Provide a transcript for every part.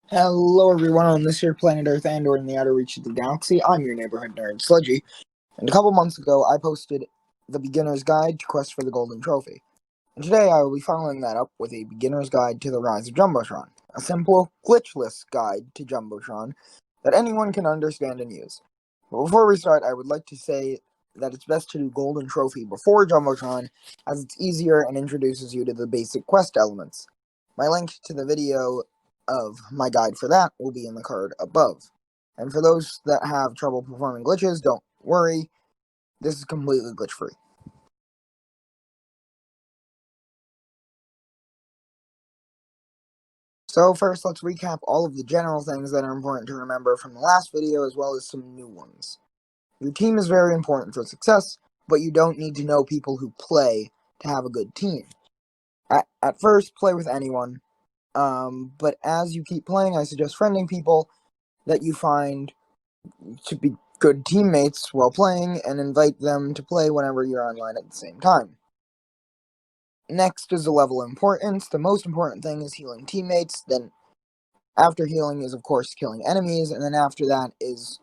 Hello everyone on this here planet Earth and or in the outer reach of the galaxy. I'm your neighborhood nerd, Sludgy, and a couple months ago I posted the beginner's guide to Quest for the Golden Trophy. And today I will be following that up with a beginner's guide to the Rise of Jumbotron, a simple, glitchless guide to Jumbotron that anyone can understand and use. But before we start, I would like to say that it's best to do Golden Trophy before Jumbotron, as it's easier and introduces you to the basic quest elements. My link to the video of my guide for that will be in the card above. And for those that have trouble performing glitches, don't worry, this is completely glitch free. So first, let's recap all of the general things that are important to remember from the last video, as well as some new ones. Your team is very important for success, but you don't need to know people who play to have a good team. At first, play with anyone, but as you keep playing, I suggest friending people that you find to be good teammates while playing and invite them to play whenever you're online at the same time. Next is the level of importance. The most important thing is healing teammates. Then after healing is, of course, killing enemies. And then after that is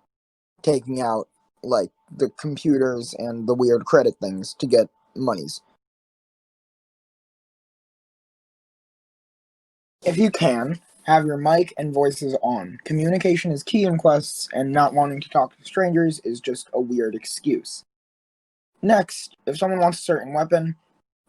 taking out, like, the computers and the weird credit things to get monies. If you can, have your mic and voices on. Communication is key in quests, and not wanting to talk to strangers is just a weird excuse. Next, if someone wants a certain weapon,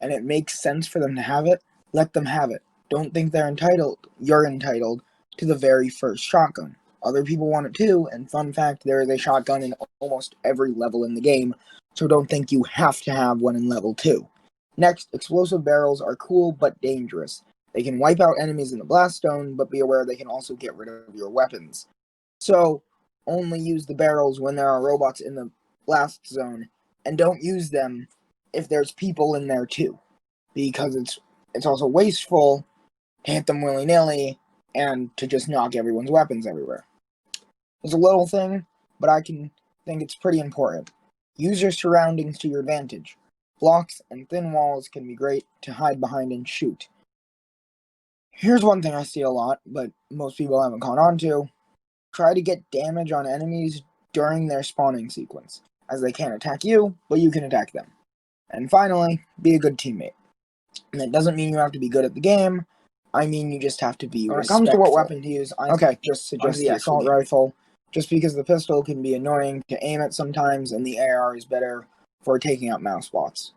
and it makes sense for them to have it, let them have it. Don't think you're entitled to the very first shotgun. Other people want it too, and fun fact, there is a shotgun in almost every level in the game, so don't think you have to have one in level 2. Next, explosive barrels are cool but dangerous. They can wipe out enemies in the blast zone, but be aware they can also get rid of your weapons. So, only use the barrels when there are robots in the blast zone, and don't use them if there's people in there too, because it's also wasteful to hit them willy-nilly and to just knock everyone's weapons everywhere. It's a little thing, but I think it's pretty important. Use your surroundings to your advantage. Blocks and thin walls can be great to hide behind and shoot. Here's one thing I see a lot, but most people haven't caught on to. Try to get damage on enemies during their spawning sequence, as they can't attack you, but you can attack them. And finally, be a good teammate. And that doesn't mean you have to be good at the game. I mean you just have to be respectful. When it comes to what weapon to use, I just suggest the assault rifle, just because the pistol can be annoying to aim at sometimes, and the AR is better for taking out mouse spots.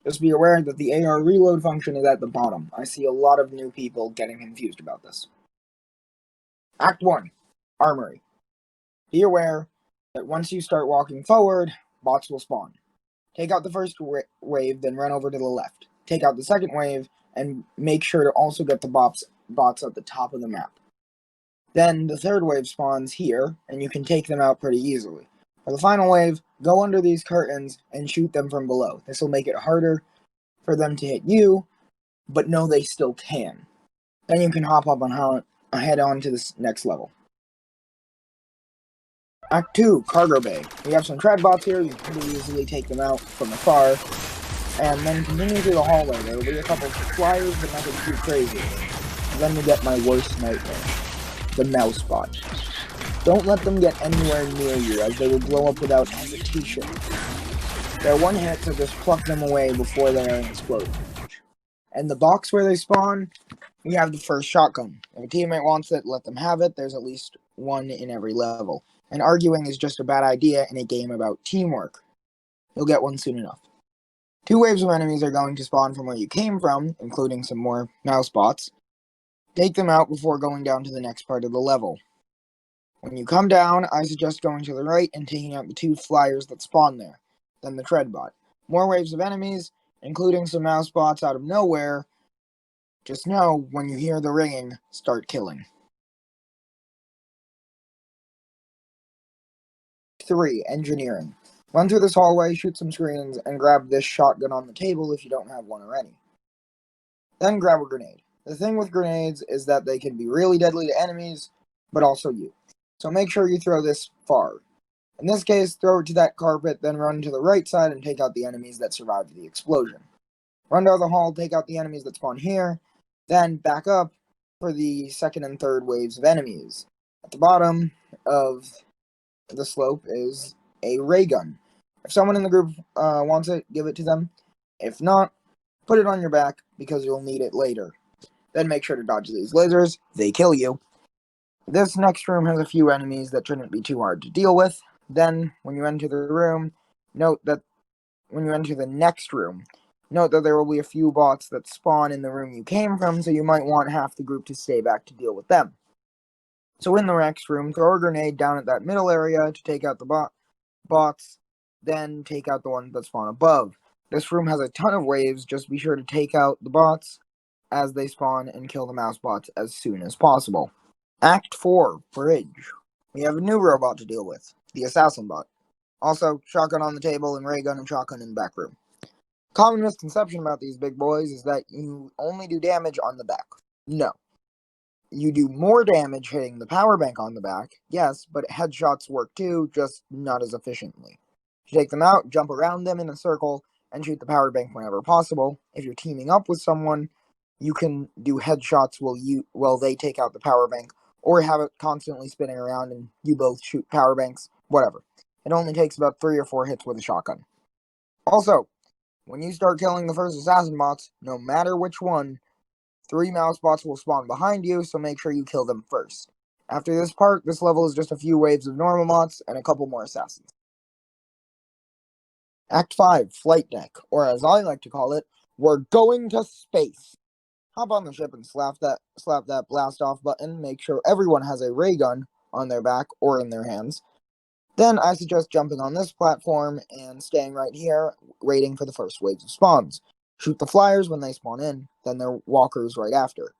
Just be aware that the AR reload function is at the bottom. I see a lot of new people getting confused about this. Act 1. Armory. Be aware that once you start walking forward, bots will spawn. Take out the first wave, then run over to the left. Take out the second wave, and make sure to also get the bots at the top of the map. Then the third wave spawns here, and you can take them out pretty easily. For the final wave, go under these curtains and shoot them from below. This will make it harder for them to hit you, but know they still can. Then you can hop up and head on to this next level. Act 2, Cargo Bay. We have some tread bots here, you can pretty easily take them out from afar. And then continue through the hallway. There will be a couple of flyers, but nothing too crazy. Then we get my worst nightmare. The mouse bot. Don't let them get anywhere near you, as they will blow up without hesitation. They're one hit, so just pluck them away before they are exploded. And the box where they spawn, we have the first shotgun. If a teammate wants it, let them have it. There's at least one in every level. And arguing is just a bad idea in a game about teamwork. You'll get one soon enough. 2 waves of enemies are going to spawn from where you came from, including some more mouse bots. Take them out before going down to the next part of the level. When you come down, I suggest going to the right and taking out the 2 flyers that spawn there, then the tread bot. More waves of enemies, including some mouse bots out of nowhere. Just know, when you hear the ringing, start killing. 3. Engineering. Run through this hallway, shoot some screens, and grab this shotgun on the table if you don't have one already. Then grab a grenade. The thing with grenades is that they can be really deadly to enemies, but also you. So make sure you throw this far. In this case, throw it to that carpet, then run to the right side and take out the enemies that survived the explosion. Run down the hall, take out the enemies that spawn here, then back up, for the second and third waves of enemies. At the bottom of the slope is a ray gun. If someone in the group wants it, give it to them. If not, put it on your back because you'll need it later. Then make sure to dodge these lasers. They kill you. This next room has a few enemies that shouldn't be too hard to deal with. Then, when you enter the room, note that when you enter the next room, note that there will be a few bots that spawn in the room you came from, so you might want half the group to stay back to deal with them. So in the next room, throw a grenade down at that middle area to take out the bots, then take out the ones that spawn above. This room has a ton of waves, just be sure to take out the bots as they spawn and kill the mouse bots as soon as possible. Act 4, Bridge. We have a new robot to deal with, the Assassin Bot. Also, shotgun on the table and ray gun and shotgun in the back room. Common misconception about these big boys is that you only do damage on the back. No. You do more damage hitting the power bank on the back, yes, but headshots work too, just not as efficiently. To take them out, jump around them in a circle, and shoot the power bank whenever possible. If you're teaming up with someone, you can do headshots while they take out the power bank, or have it constantly spinning around and you both shoot power banks, whatever. It only takes about 3 or 4 hits with a shotgun. Also, when you start killing the first assassin bots, no matter which one, 3 mouse bots will spawn behind you, so make sure you kill them first. After this part, this level is just a few waves of normal bots and a couple more assassins. Act 5, Flight Deck, or as I like to call it, we're going to space. Hop on the ship and slap that blast off button, make sure everyone has a ray gun on their back or in their hands. Then I suggest jumping on this platform and staying right here, waiting for the first waves of spawns. Shoot the flyers when they spawn in, then their walkers right after.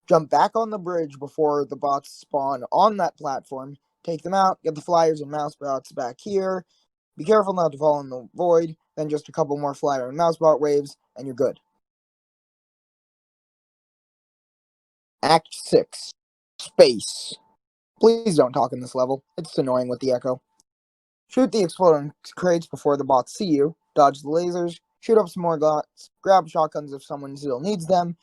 Jump back on the bridge before the bots spawn on that platform, take them out, get the flyers and mouse bots back here. Be careful not to fall in the void, then just a couple more flyer and mouse bot waves, and you're good. Act 6, Space. Please don't talk in this level, it's annoying with the echo. Shoot the exploding crates before the bots see you, dodge the lasers, shoot up some more bots, grab shotguns if someone still needs them,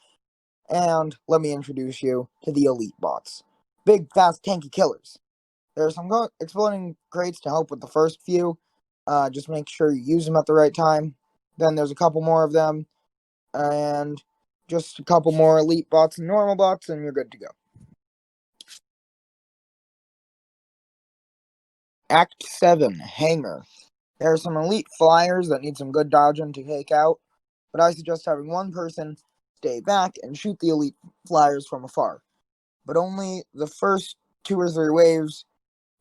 and let me introduce you to the elite bots. Big, fast, tanky killers. There are some exploding crates to help with the first few, just make sure you use them at the right time. Then there's a couple more of them, and just a couple more elite bots and normal bots, and you're good to go. Act 7, Hangar. There are some elite flyers that need some good dodging to take out, but I suggest having one person stay back and shoot the elite flyers from afar. But only the first 2 or 3 waves,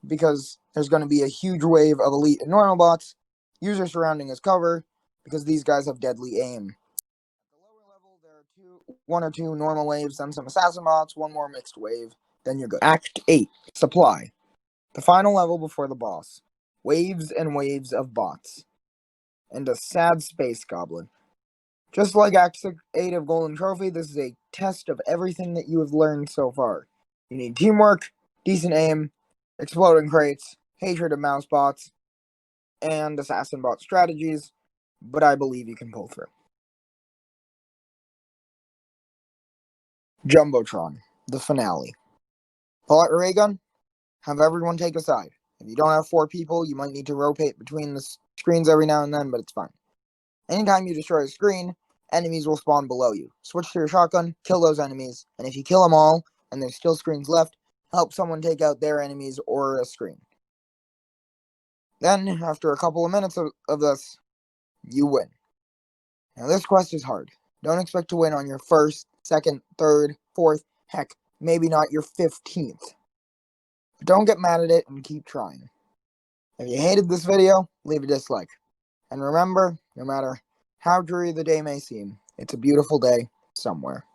because there's going to be a huge wave of elite and normal bots. Use your surrounding as cover, because these guys have deadly aim. At the lower level, there are 1 or 2 normal waves, then some assassin bots, 1 more mixed wave, then you're good. Act 8, Supply. The final level before the boss. Waves and waves of bots. And a sad space goblin. Just like Act 8 of Golden Trophy, this is a test of everything that you have learned so far. You need teamwork, decent aim, exploding crates, hatred of mouse bots, and assassin bot strategies, but I believe you can pull through. Jumbotron, the finale. Pull out your ray gun, have everyone take a side. If you don't have 4 people, you might need to rotate between the screens every now and then, but it's fine. Anytime you destroy a screen, enemies will spawn below you. Switch to your shotgun, kill those enemies, and if you kill them all, and there's still screens left, help someone take out their enemies or a screen. Then, after a couple of minutes of this, you win. Now this quest is hard. Don't expect to win on your 1st, 2nd, 3rd, 4th, heck, maybe not your 15th. But don't get mad at it and keep trying. If you hated this video, leave a dislike. And remember, no matter how dreary the day may seem, it's a beautiful day somewhere.